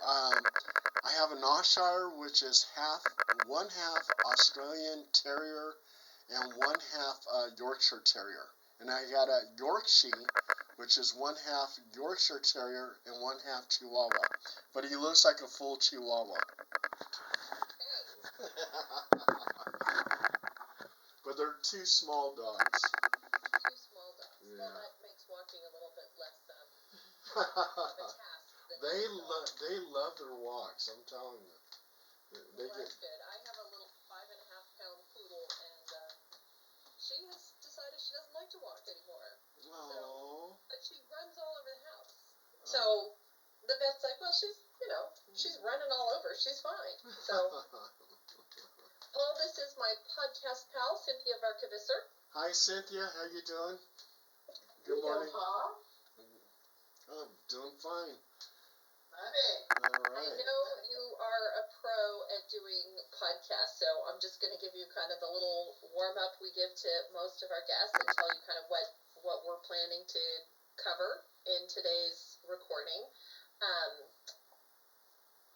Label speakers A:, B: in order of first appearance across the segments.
A: I have an Ayrshire, which is one half Australian Terrier and one half Yorkshire Terrier. And I got a Yorkshire, which is one half Yorkshire Terrier and one half Chihuahua. But he looks like a full Chihuahua. But they're two small dogs.
B: Two small dogs. Yeah. Well, that makes walking a little bit less of a task.
A: They love their walks, I'm telling you.
B: That's good. I have a little 5.5-pound poodle, and she has decided she doesn't like to walk anymore.
A: Oh.
B: But she runs all over the house. So the vet's like, well, she's running all over. She's fine. So, Paul, this is my podcast pal, Cynthia Varkavisser.
A: Hi, Cynthia. How you doing? Good morning.
B: Paul.
A: I'm doing fine.
B: Love it.
A: All right.
B: I know you are a pro at doing podcasts, so I'm just going to give you kind of the little warm-up we give to most of our guests and tell you kind of what we're planning to cover in today's recording.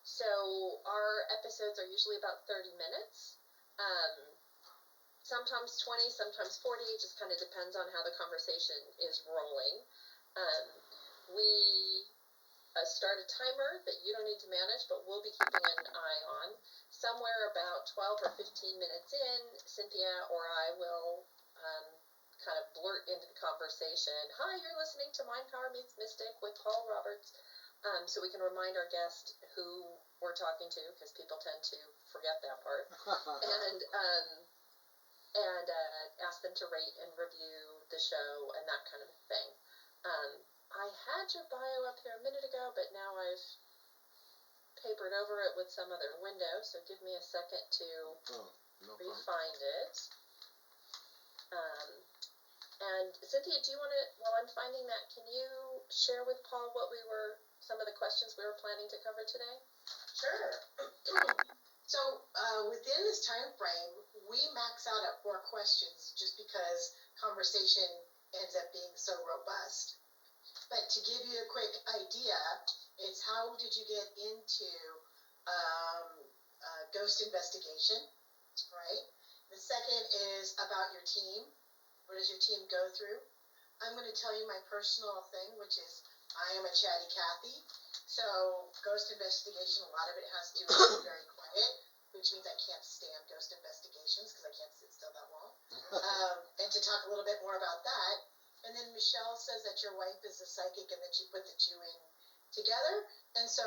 B: So our episodes are usually about 30 minutes, sometimes 20, sometimes 40. It just kind of depends on how the conversation is rolling. We start a timer that you don't need to manage, but we'll be keeping an eye on. Somewhere about 12 or 15 minutes in, Cynthia or I will kind of blurt into the conversation. Hi, you're listening to Mind Power Meets Mystic with Paul Roberts. So we can remind our guest who we're talking to, because people tend to forget that part. and ask them to rate and review the show and that kind of thing. I had your bio up here a minute ago, but now I've papered over it with some other window, so give me a second to re-find it. And Cynthia, do you want to, while I'm finding that, can you share with Paul some of the questions we were planning to cover today?
C: Sure. So within this time frame, we max out at 4 questions just because conversation ends up being so robust. But to give you a quick idea, it's how did you get into ghost investigation, right? The second is about your team. What does your team go through? I'm going to tell you my personal thing, which is I am a chatty Cathy. So ghost investigation, a lot of it has to do with very quiet, which means I can't stand ghost investigations because I can't sit still that long. And to talk a little bit more about that. And then Michelle says that your wife is a psychic and that she put the two in together. And so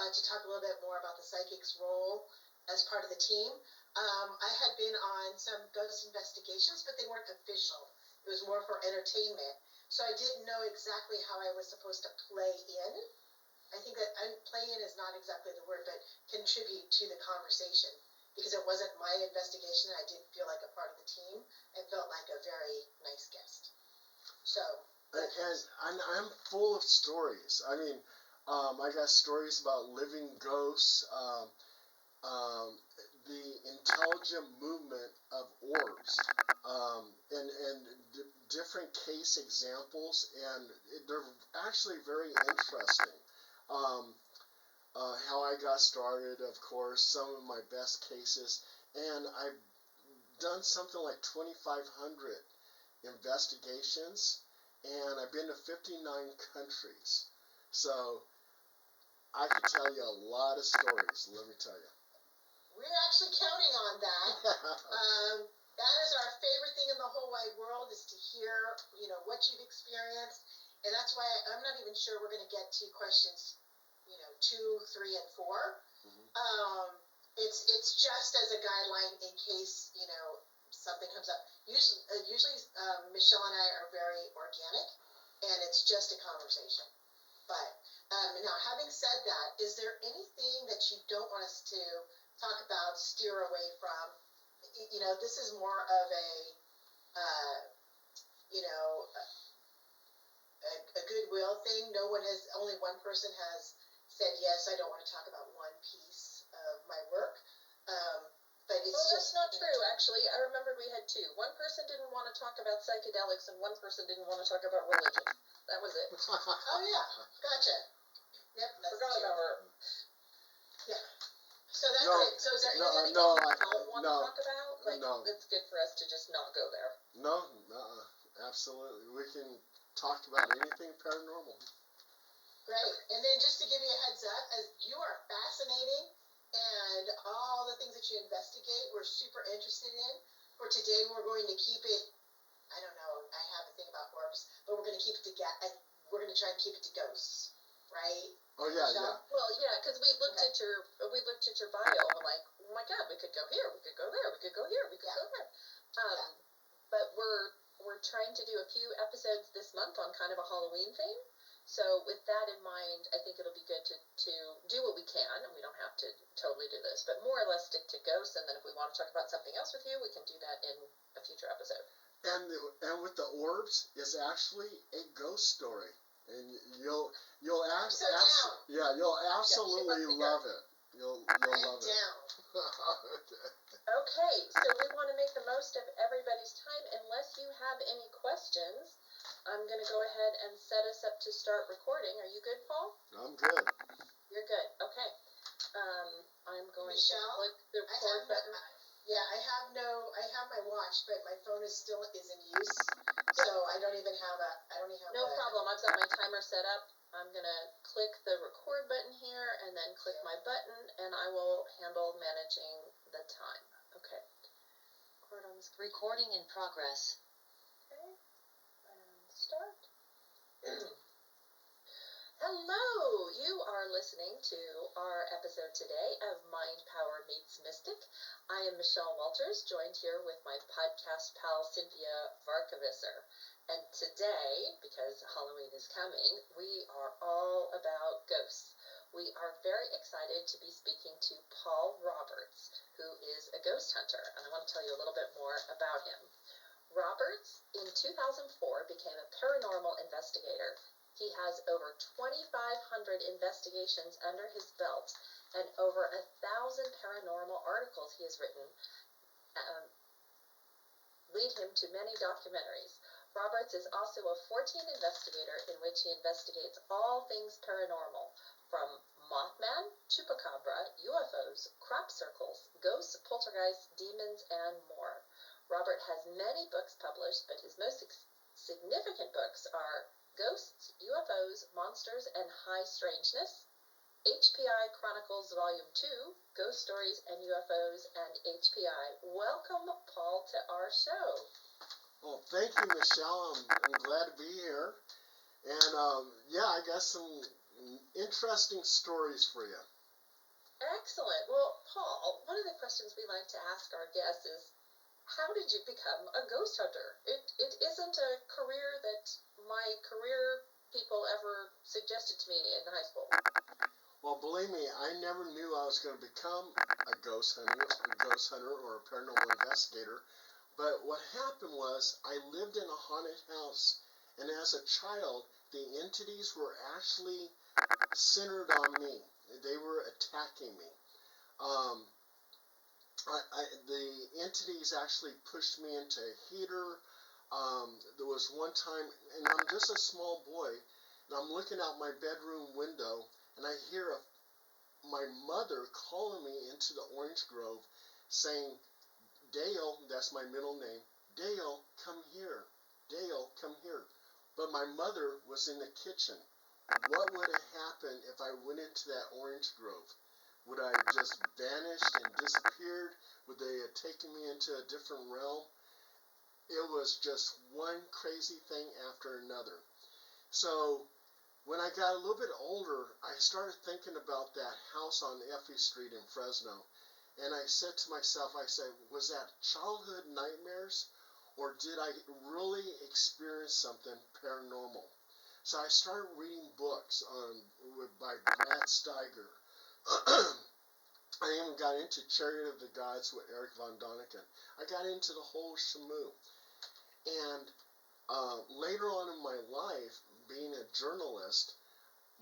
C: to talk a little bit more about the psychic's role as part of the team. I had been on some ghost investigations, but they weren't official. It was more for entertainment. So I didn't know exactly how I was supposed to play in. I think that play in is not exactly the word, but contribute to the conversation. Because it wasn't my investigation and I didn't feel like a part of the team. I felt like a very nice guest. So,
A: and I'm full of stories. I mean, I got stories about living ghosts, the intelligent movement of orbs, and different case examples, and they're actually very interesting. How I got started, of course, some of my best cases, and I've done something like 2,500 investigations, and I've been to 59 countries. So I can tell you a lot of stories, let me tell you.
C: We're actually counting on that. That is our favorite thing in the whole wide world, is to hear, what you've experienced. And that's why I'm not even sure we're going to get to questions, 2, 3, and 4.
A: Mm-hmm.
C: It's just as a guideline in case, something comes up. Usually Michelle and I are very organic, and it's just a conversation. But now, having said that, is there anything that you don't want us to talk about, steer away from? This is more of a goodwill thing. Only one person has said, yes, I don't want to talk about one piece of my work. But it's
B: that's not true, actually. I remember we had 2. One person didn't want to talk about psychedelics, and one person didn't want to talk about religion. That was it.
C: Oh, yeah. Gotcha. Yep.
B: Forgot about her. there
A: No,
B: anything
A: no,
B: you
A: I-
B: don't want
A: no,
B: to talk about? Like,
A: no.
B: it's good for us to just not go there.
A: No, absolutely. We can talk about anything paranormal.
C: Great. And then just to give you a heads up, as you are fascinating and all the things that you investigate, we're super interested in. For today, we're going to keep it, I don't know, I have a thing about orbs, but we're going to keep it to, we're going to try and keep it to ghosts, right?
A: Oh yeah,
C: Michelle?
A: yeah.
B: Well, yeah, because we looked
C: Okay.
B: at your bio, and we're like, oh my God, we could go here, we could go there, we could go here, we could
C: Yeah.
B: go there.
C: Yeah.
B: But we're trying to do a few episodes this month on kind of a Halloween theme. So with that in mind, I think it'll be good to do what we can, and we don't have to totally do this, but more or less stick to ghosts. And then if we want to talk about something else with you, we can do that in a future episode.
A: And with the orbs is actually a ghost story, and you'll
C: I'm so down.
A: you'll absolutely
B: be
A: love it. You'll
C: I am
A: love it.
C: down.
B: Okay, so we want to make the most of everybody's time. Unless you have any questions, I'm going to go ahead and set us up to start recording. Are you good, Paul?
A: I'm good.
B: You're good. Okay. I'm going
C: Michelle,
B: to click the
C: I
B: record
C: have
B: button.
C: I have my watch, but my phone is in use, so I don't even have
B: No problem. I've got my timer set up. I'm going to click the record button here and then click my button, and I will handle managing the time. Okay. Record on the screen.
D: Recording in progress.
B: Okay. And start. Hello! You are listening to our episode today of Mind Power Meets Mystic. I am Michelle Walters, joined here with my podcast pal Cynthia Varkevisser. And today, because Halloween is coming, we are all about ghosts. We are very excited to be speaking to Paul Roberts, who is a ghost hunter, and I want to tell you a little bit more about him. Roberts, in 2004, became a paranormal investigator. He has over 2,500 investigations under his belt and over 1,000 paranormal articles he has written lead him to many documentaries. Roberts is also a 14 investigator in which he investigates all things paranormal, from Mothman, Chupacabra, UFOs, crop circles, ghosts, poltergeists, demons, and more. Robert has many books published, but his most significant books are Ghosts, UFOs, Monsters, and High Strangeness, HPI Chronicles Volume 2, Ghost Stories and UFOs, and HPI. Welcome, Paul, to our show.
A: Well, thank you, Michelle. I'm glad to be here. And I got some interesting stories for you.
B: Excellent. Well, Paul, one of the questions we like to ask our guests is, how did you become a ghost hunter? It isn't a career that my career people ever suggested to me in high school.
A: Well, believe me, I never knew I was going to become a ghost hunter or a paranormal investigator. But what happened was I lived in a haunted house, and as a child, the entities were actually centered on me. They were attacking me. The entities actually pushed me into a heater. There was one time, and I'm just a small boy, and I'm looking out my bedroom window, and I hear my mother calling me into the orange grove, saying, "Dale," that's my middle name, "Dale, come here. Dale, come here." But my mother was in the kitchen. What would have happened if I went into that orange grove? Would I have just vanished and disappeared? Would they have taken me into a different realm? It was just one crazy thing after another. So when I got a little bit older, I started thinking about that house on Effie Street in Fresno. And I said to myself, was that childhood nightmares, or did I really experience something paranormal? So I started reading books by Brad Steiger. I even got into Chariot of the Gods with Eric Von Däniken. I got into the whole shamoo. And later on in my life, being a journalist,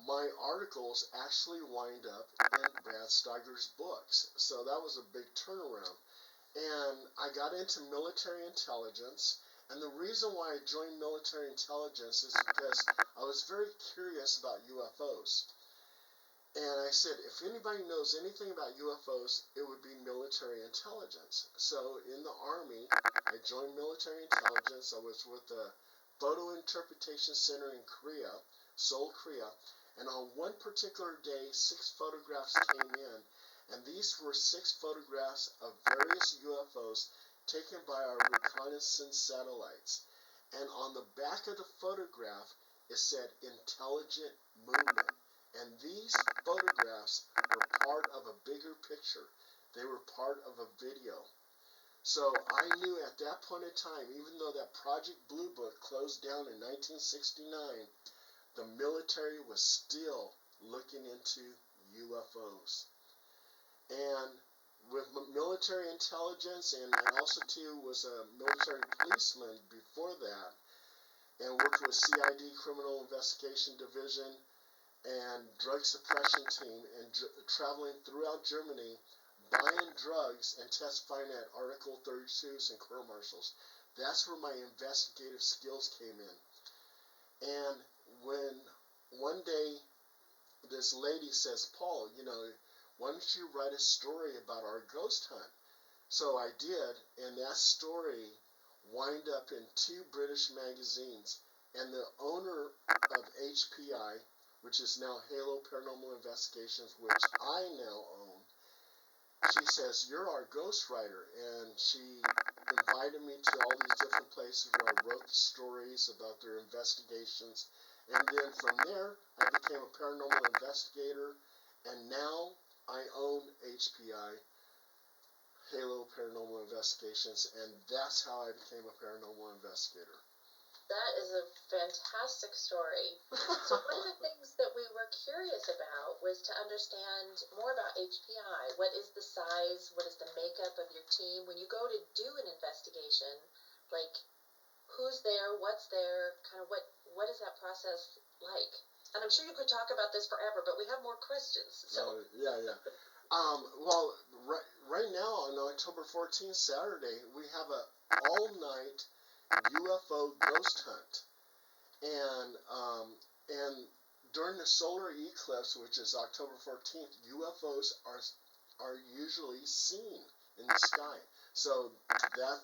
A: my articles actually wind up in Brad Steiger's books. So that was a big turnaround. And I got into military intelligence. And the reason why I joined military intelligence is because I was very curious about UFOs. And I said, if anybody knows anything about UFOs, it would be military intelligence. So in the Army, I joined military intelligence. I was with the Photo Interpretation Center in Korea, Seoul, Korea. And on one particular day, 6 photographs came in. And these were 6 photographs of various UFOs taken by our reconnaissance satellites. And on the back of the photograph, it said intelligent movement. And these photographs were part of a bigger picture. They were part of a video. So I knew at that point in time, even though that Project Blue Book closed down in 1969, the military was still looking into UFOs. And with military intelligence, and I also too was a military policeman before that, and worked with CID Criminal Investigation Division and drug suppression team, and traveling throughout Germany, buying drugs and testifying at Article 32s and court martials. That's where my investigative skills came in. And when one day this lady says, Paul, why don't you write a story about our ghost hunt? So I did, and that story wound up in 2 British magazines. And the owner of HPI, which is now Halo Paranormal Investigations, which I now own, she says, you're our ghostwriter. And she invited me to all these different places where I wrote the stories about their investigations. And then from there, I became a paranormal investigator. And now I own HPI, Halo Paranormal Investigations. And that's how I became a paranormal investigator.
B: That is a fantastic story. So one of the things that we were curious about was to understand more about HPI. What is the size? What is the makeup of your team? When you go to do an investigation, like who's there, what's there, kind of what is that process like? And I'm sure you could talk about this forever, but we have more questions. So
A: yeah. Well, right now on October 14th, Saturday, we have a all-night UFO ghost hunt, and during the solar eclipse, which is October 14th, UFOs are usually seen in the sky. So that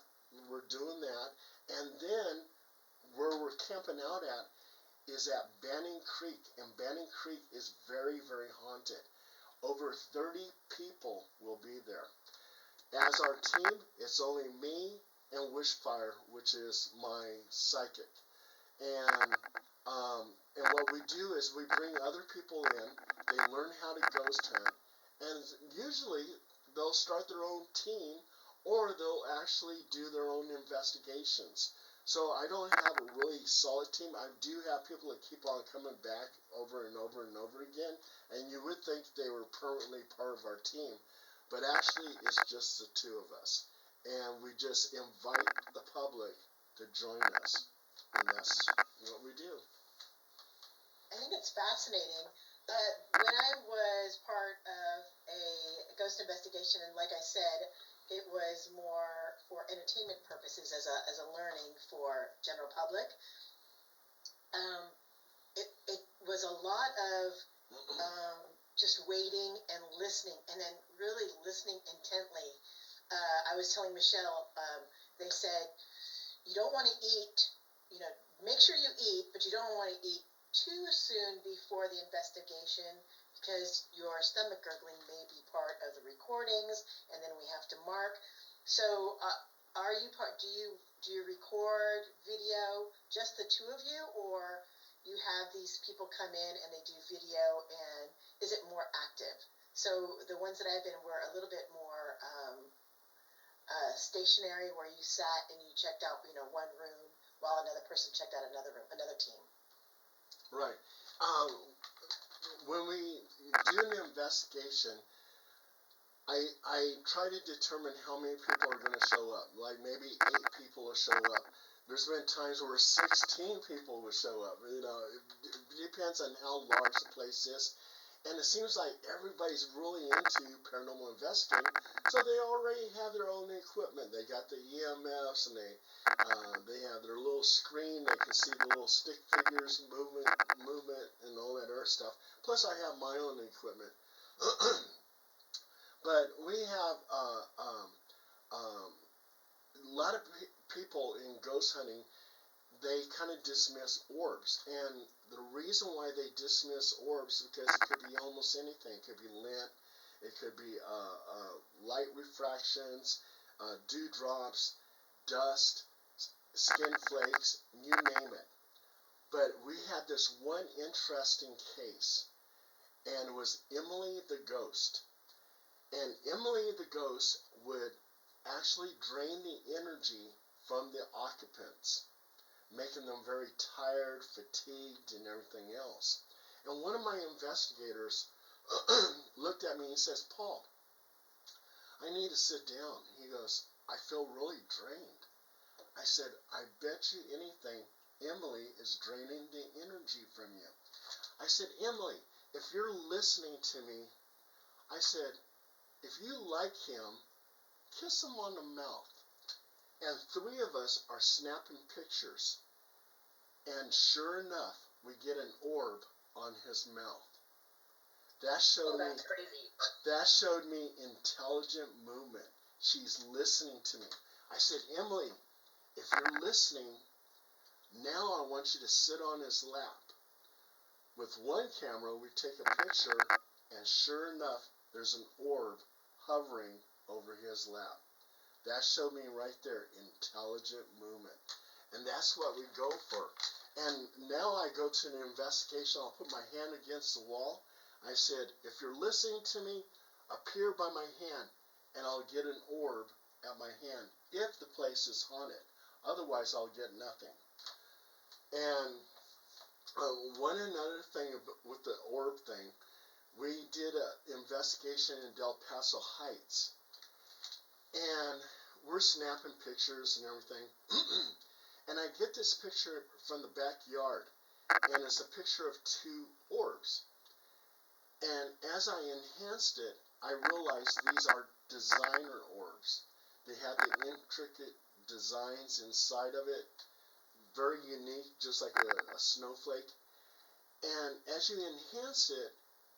A: we're doing that, and then where we're camping out at is at Banning Creek, and Banning Creek is very, very haunted. Over 30 people will be there. As our team, it's only me and Wishfire, which is my psychic. And what we do is we bring other people in. They learn how to ghost hunt, and usually they'll start their own team, or they'll actually do their own investigations. So I don't have a really solid team. I do have people that keep on coming back over and over and over again, and you would think they were permanently part of our team, but actually it's just the 2 of us. And we just invite the public to join us, and that's what we do.
C: I think it's fascinating. When I was part of a ghost investigation, and like I said, it was more for entertainment purposes as a learning for general public. It was a lot of just waiting and listening, and then really listening intently. I was telling Michelle, they said, you don't want to eat, make sure you eat, but you don't want to eat too soon before the investigation, because your stomach gurgling may be part of the recordings, and then we have to mark. So, are you part? Do you record video, just the 2 of you, or you have these people come in and they do video, and is it more active? So the ones that I've been were a little bit more stationary, where you sat and you checked out, one room while another person checked out another room, another team.
A: Right. When we do an investigation, I try to determine how many people are going to show up. Like maybe 8 people will show up. There's been times where 16 people will show up. It depends on how large the place is. And it seems like everybody's really into paranormal investigating, so they already have their own equipment. They got the EMFs, and they have their little screen. They can see the little stick figures movement, and all that other stuff. Plus, I have my own equipment. But we have a lot of people in ghost hunting. They kind of dismiss orbs, and the reason why they dismiss orbs is because it could be almost anything. It could be lint, it could be light refractions, dewdrops, dust, skin flakes, you name it. But we had this one interesting case, and it was Emily the ghost. And Emily the ghost would actually drain the energy from the occupants, making them very tired, fatigued, and everything else. And one of my investigators looked at me and says, Paul, I need to sit down. He goes, I feel really drained. I said, I bet you anything Emily is draining the energy from you. I said, Emily, if you're listening to me, I said, if you like him, kiss him on the mouth. And three of us are snapping pictures. And sure enough, we get an orb on his mouth. That's
B: crazy.
A: That showed me intelligent movement. She's listening to me. I said, Emily, if you're listening, now I want you to sit on his lap. With one camera, we take a picture, and sure enough, there's an orb hovering over his lap. That showed me right there intelligent movement. And that's what we go for. And now I go to an investigation. I'll put my hand against the wall. I said, if you're listening to me, appear by my hand, and I'll get an orb at my hand if the place is haunted. Otherwise, I'll get nothing. And one another thing with the orb thing, we did an investigation in Del Paso Heights. And we're snapping pictures and everything. And I get this picture from the backyard, and it's a picture of two orbs. And as I enhanced it, I realized these are designer orbs. They have the intricate designs inside of it, very unique, just like a snowflake. And as you enhance it,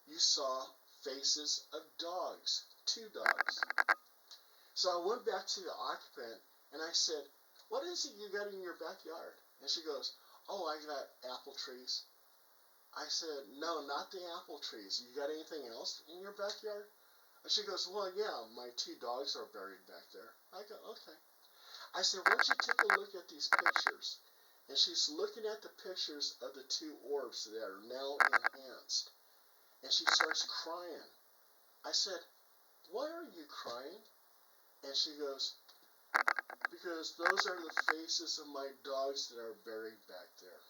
A: you saw faces of dogs, two dogs. So I went back to the occupant, and I said, what is it you got in your backyard? And she goes, oh, I got apple trees. I said, no, not the apple trees. You got anything else in your backyard? And she goes, well, yeah, my two dogs are buried back there. I go, okay. I said, why don't you take a look at these pictures? And she's looking at the pictures of the two orbs that are now enhanced. And she starts crying. I said, why are you crying? And she goes, because those are the faces of my dogs that are buried back there.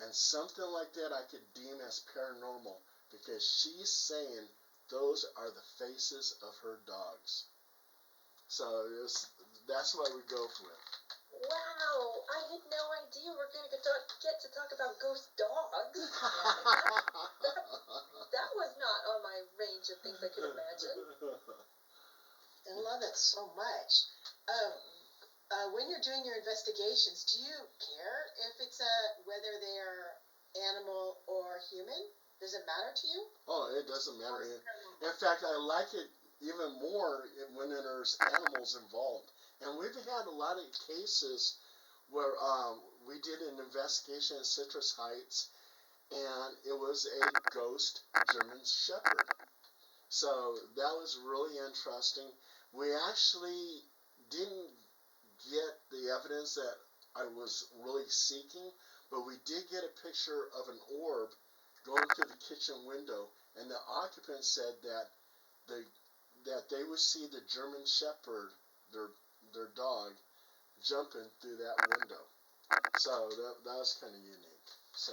A: And something like that I could deem as paranormal, because she's saying those are the faces of her dogs. So that's what we go with.
B: Wow, I had no idea we're going to get to talk about ghost dogs. That was not on my range of things I could imagine.
C: I love it so much. When you're doing your investigations, do you care if it's whether they are animal or human? Does it matter to you?
A: Oh, it doesn't matter. In fact, I like it even more when there's animals involved. And we've had a lot of cases where we did an investigation in Citrus Heights, and it was a ghost German Shepherd. So that was really interesting. We actually didn't get the evidence that I was really seeking, but we did get a picture of an orb going through the kitchen window, and the occupant said that they would see the German Shepherd, their dog, jumping through that window. So that was kind of unique. So,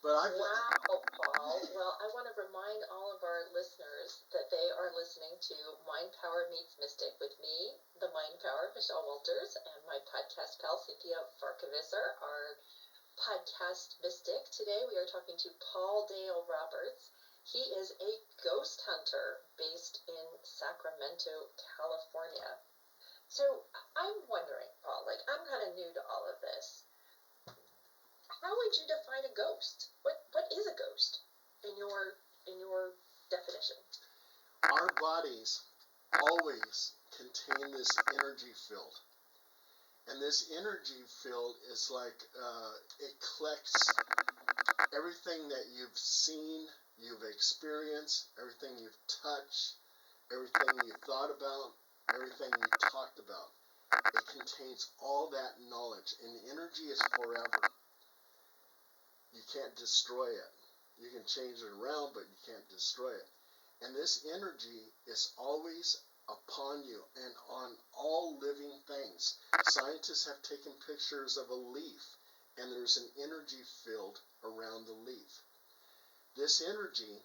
A: but I've
B: Wow, Paul. Well, I want to remind all of our listeners that they are listening to Mind Power Meets Mystic with me, the Mind Power, Michelle Walters, and my podcast pal, Cynthia Farkavisser. Our podcast mystic. Today we are talking to Paul Dale Roberts. He is a ghost hunter based in Sacramento, California. So I'm wondering, Paul, like I'm kind of new to all of this. How would you define a ghost? What is a ghost in your definition?
A: Our bodies always contain this energy field. And this energy field is like, it collects everything that you've seen, you've experienced, everything you've touched, everything you thought about, everything you talked about. It contains all that knowledge, and energy is forever. You can't destroy it. You can change it around, but you can't destroy it. And this energy is always upon you and on all living things. Scientists have taken pictures of a leaf, and there's an energy field around the leaf. This energy,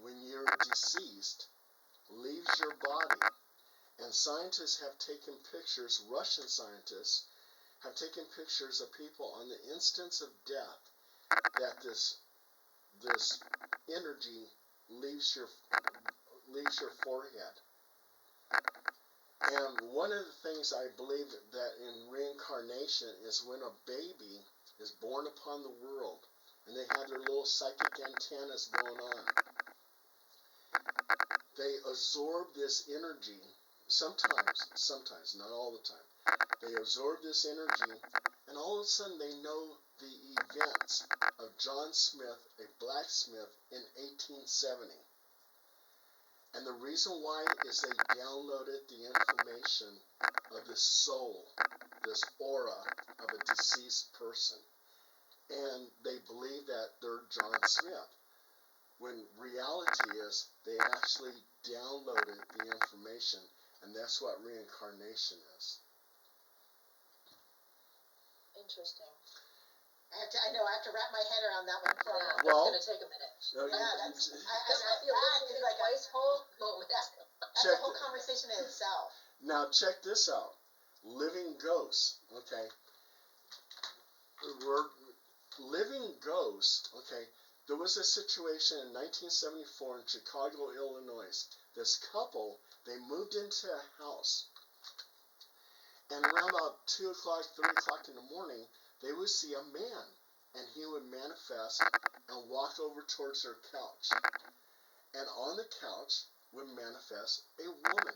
A: when you're deceased, leaves your body. And scientists have taken pictures, Russian scientists have taken pictures of people on the instance of death, that this energy leaves your forehead. And one of the things I believe that in reincarnation is when a baby is born upon the world, and they have their little psychic antennas going on. They absorb this energy, sometimes, not all the time. They absorb this energy, and all of a sudden they know the events of John Smith, a blacksmith, in 1870. And the reason why is they downloaded the information of this soul, this aura of a deceased person. And they believe that they're John Smith. When reality is, they actually downloaded the information, and that's what reincarnation is.
B: Interesting.
C: I know, I have to wrap my head around that one for a moment.
A: Well,
B: That's going to take a minute.
C: That's,
B: This might be a
C: that
B: listening
C: is like
B: twice whole moment.
C: that's a whole conversation in itself.
A: Now check this out. Living ghosts, okay? Living ghosts, okay? There was a situation in 1974 in Chicago, Illinois. This couple, they moved into a house. And around about 2 o'clock, 3 o'clock in the morning, they would see a man, and he would manifest and walk over towards their couch. And on the couch would manifest a woman.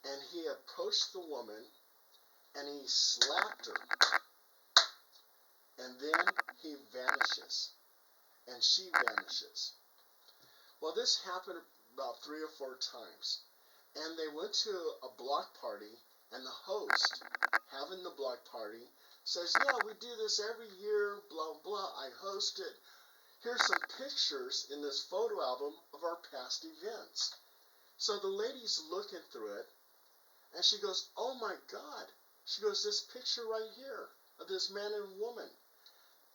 A: And he approached the woman, and he slapped her. And then he vanishes, and she vanishes. Well, this happened about 3 or 4 times. And they went to a block party, and the host, having the block party, says, yeah, we do this every year, blah, blah, I host it. Here's some pictures in this photo album of our past events. So the lady's looking through it, and she goes, oh my God. She goes, this picture right here of this man and woman,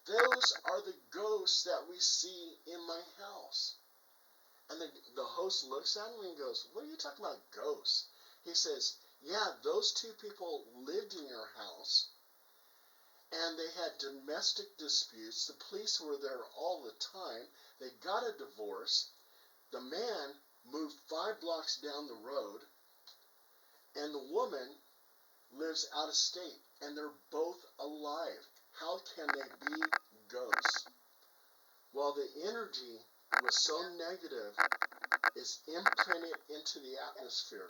A: those are the ghosts that we see in my house. And the host looks at him and goes, what are you talking about, ghosts? He says, yeah, those 2 people lived in your house, and they had domestic disputes. The police were there all the time. They got a divorce. The man moved 5 blocks down the road, and the woman lives out of state, and they're both alive. How can they be ghosts? Well, the energy was so negative, it's imprinted into the atmosphere.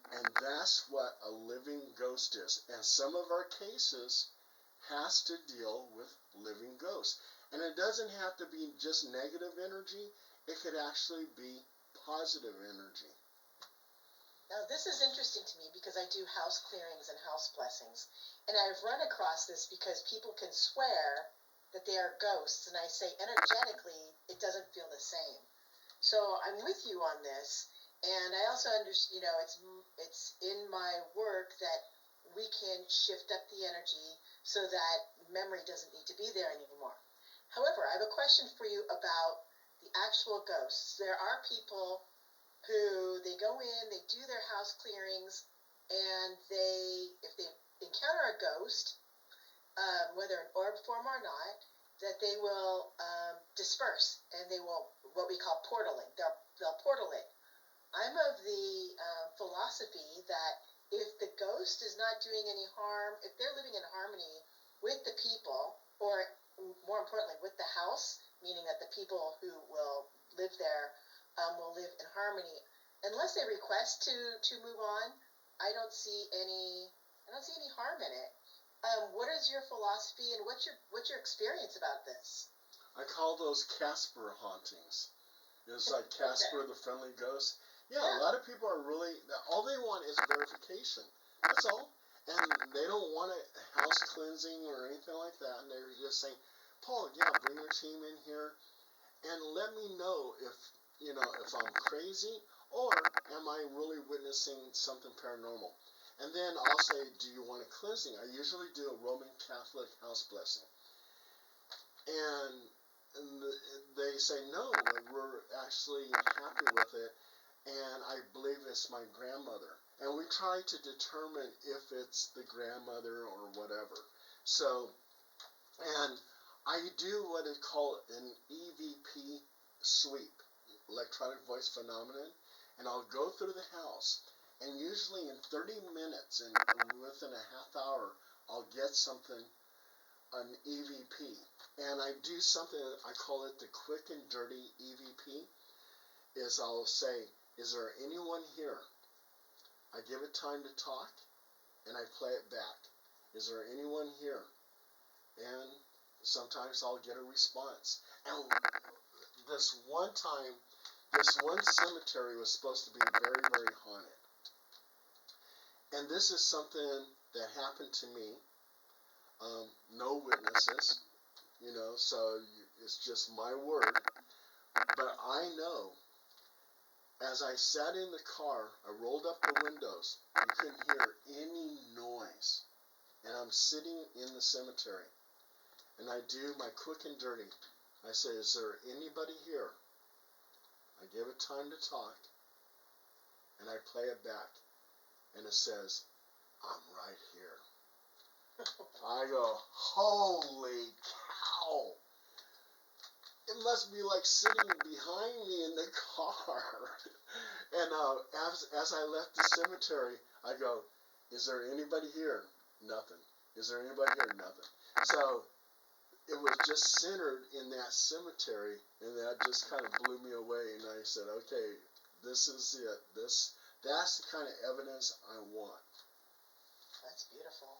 A: And that's what a living ghost is. And some of our cases has to deal with living ghosts. And it doesn't have to be just negative energy. It could actually be positive energy.
C: Now, this is interesting to me because I do house clearings and house blessings. And I've run across this because people can swear that they are ghosts. And I say, energetically, it doesn't feel the same. So I'm with you on this. And I also understand, it's in my work that we can shift up the energy so that memory doesn't need to be there anymore. However, I have a question for you about the actual ghosts. There are people who they go in, they do their house clearings, and if they encounter a ghost, whether in orb form or not, that they will disperse and they will what we call portaling. They'll portal it. I'm of the philosophy that if the ghost is not doing any harm, if they're living in harmony with the people, or more importantly, with the house, meaning that the people who will live there will live in harmony, unless they request to move on, I don't see any harm in it. What is your philosophy and what's your experience about this?
A: I call those Casper hauntings. It's like Casper the Friendly Ghost. Yeah, a lot of people are really, all they want is verification. That's all. And they don't want a house cleansing or anything like that. And they're just saying, Paul, yeah, bring your team in here and let me know if, if I'm crazy or am I really witnessing something paranormal. And then I'll say, do you want a cleansing? I usually do a Roman Catholic house blessing. And they say, no, we're actually happy with it. And I believe it's my grandmother. And we try to determine if it's the grandmother or whatever. So, and I do what is called an EVP sweep, electronic voice phenomenon, and I'll go through the house. And usually in 30 minutes and within a half hour, I'll get something, an EVP. And I do something, I call it the quick and dirty EVP, is I'll say, is there anyone here? I give it time to talk, and I play it back. Is there anyone here? And sometimes I'll get a response. And this one time, this one cemetery was supposed to be very, very haunted. And this is something that happened to me. No witnesses, so it's just my word. But I know, as I sat in the car, I rolled up the windows. You couldn't hear any noise. And I'm sitting in the cemetery. And I do my quick and dirty. I say, is there anybody here? I give it time to talk. And I play it back. And it says, I'm right here. I go, holy cow. It must be like sitting behind me in the car. And as I left the cemetery, I go, is there anybody here? Nothing. Is there anybody here? Nothing. So it was just centered in that cemetery, and that just kind of blew me away. And I said, okay, this is it. That's the kind of evidence I want.
C: That's beautiful.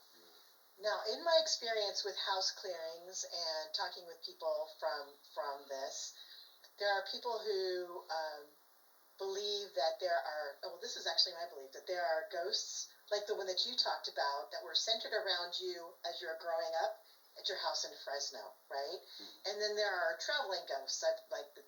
C: Now, in my experience with house clearings and talking with people from this, there are people who believe that there are, this is actually my belief, that there are ghosts, like the one that you talked about, that were centered around you as you were growing up at your house in Fresno, right? And then there are traveling ghosts, like that they